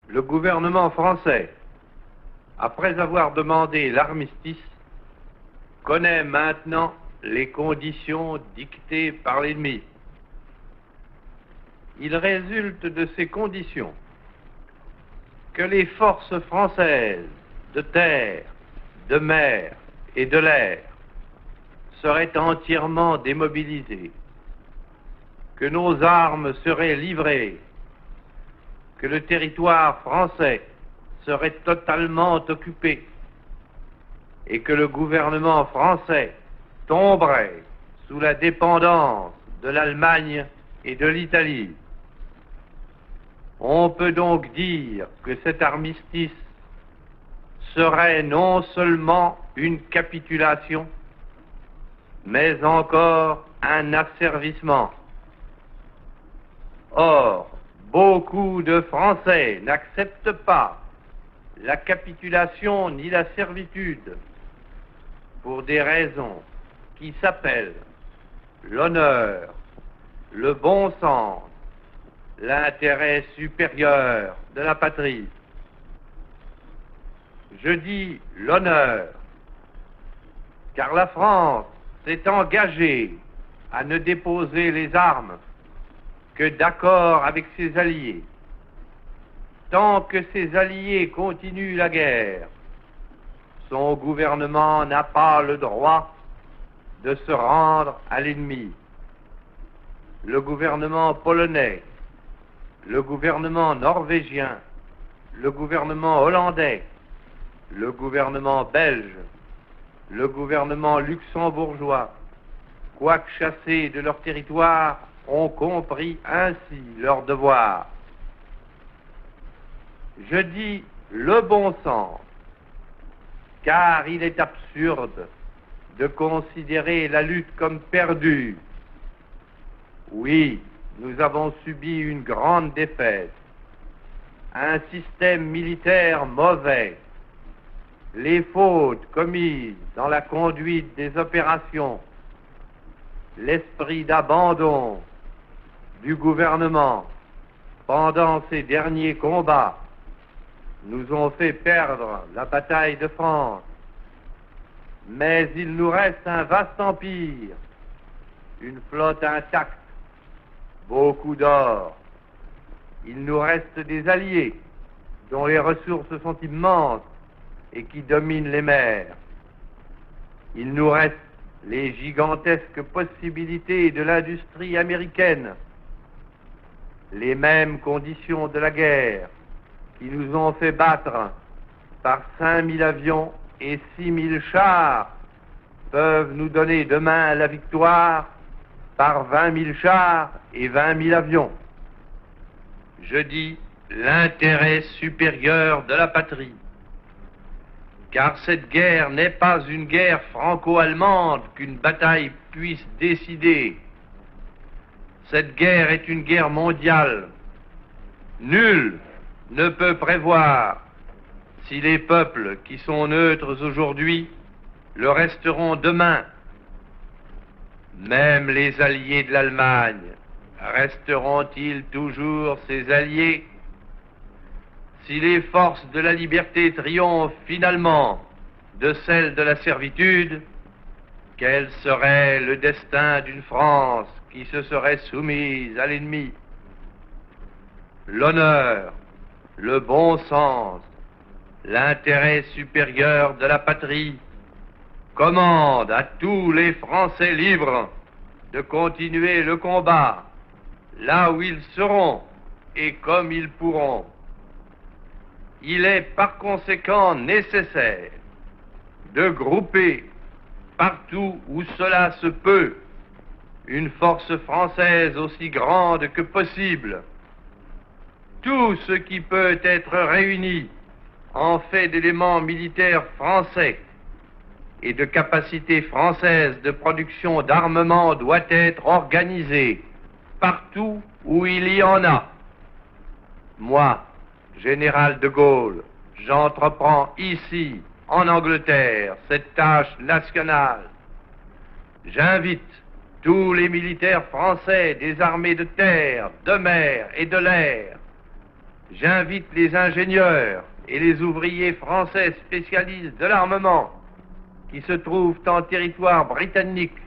Le gouvernement français, après avoir demandé l'armistice, connaît maintenant les conditions dictées par l'ennemi. Il résulte de ces conditions que les forces françaises de terre, de mer et de l'air seraient entièrement démobilisées, que nos armes seraient livrées, que le territoire français serait totalement occupé et que le gouvernement français tomberait sous la dépendance de l'Allemagne et de l'Italie. On peut donc dire que cet armistice serait non seulement une capitulation, mais encore un asservissement. Or, beaucoup de Français n'acceptent pas la capitulation ni la servitude pour des raisons qui s'appellent l'honneur, le bon sens, l'intérêt supérieur de la patrie. Je dis l'honneur, car la France s'est engagée à ne déposer les armes que d'accord avec ses alliés. Tant que ses alliés continuent la guerre, son gouvernement n'a pas le droit de se rendre à l'ennemi. Le gouvernement polonais, le gouvernement norvégien, le gouvernement hollandais, le gouvernement belge, le gouvernement luxembourgeois, quoique chassés de leur territoire, ont compris ainsi leur devoir. Je dis le bon sens, car il est absurde de considérer la lutte comme perdue. Oui, nous avons subi une grande défaite, un système militaire mauvais, les fautes commises dans la conduite des opérations, l'esprit d'abandon du gouvernement pendant ces derniers combats nous ont fait perdre la bataille de France. Mais il nous reste un vaste empire, une flotte intacte, beaucoup d'or. Il nous reste des alliés dont les ressources sont immenses et qui dominent les mers. Il nous reste les gigantesques possibilités de l'industrie américaine, les mêmes conditions de la guerre qui nous ont fait battre par 5000 avions et 6000 chars peuvent nous donner demain la victoire par 20 000 chars et 20 000 avions. Je dis l'intérêt supérieur de la patrie, car cette guerre n'est pas une guerre franco-allemande qu'une bataille puisse décider. Cette guerre est une guerre mondiale. Nul ne peut prévoir si les peuples qui sont neutres aujourd'hui le resteront demain. Même les alliés de l'Allemagne resteront-ils toujours ses alliés? Si les forces de la liberté triomphent finalement de celles de la servitude, quel serait le destin d'une France qui se serait soumise à l'ennemi? L'honneur, le bon sens, l'intérêt supérieur de la patrie commandent à tous les Français libres de continuer le combat là où ils seront et comme ils pourront. Il est par conséquent nécessaire de grouper partout où cela se peut une force française aussi grande que possible. Tout ce qui peut être réuni en fait d'éléments militaires français et de capacités françaises de production d'armement doit être organisé partout où il y en a. Moi, général de Gaulle, j'entreprends ici, en Angleterre, cette tâche nationale. J'invite tous les militaires français des armées de terre, de mer et de l'air J'invite les ingénieurs et les ouvriers français spécialistes de l'armement qui se trouvent en territoire britannique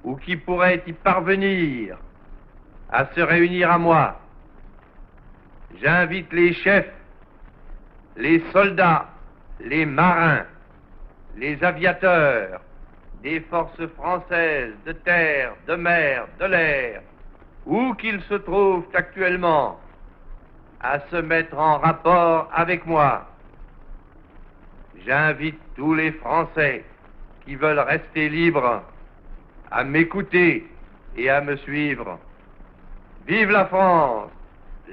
ou qui pourraient y parvenir à se réunir à moi. J'invite les chefs, les soldats, les marins, les aviateurs des forces françaises de terre, de mer, de l'air, où qu'ils se trouvent actuellement, à se mettre en rapport avec moi. J'invite tous les Français qui veulent rester libres à m'écouter et à me suivre. Vive la France,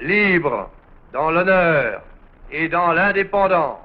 libre, dans l'honneur et dans l'indépendance.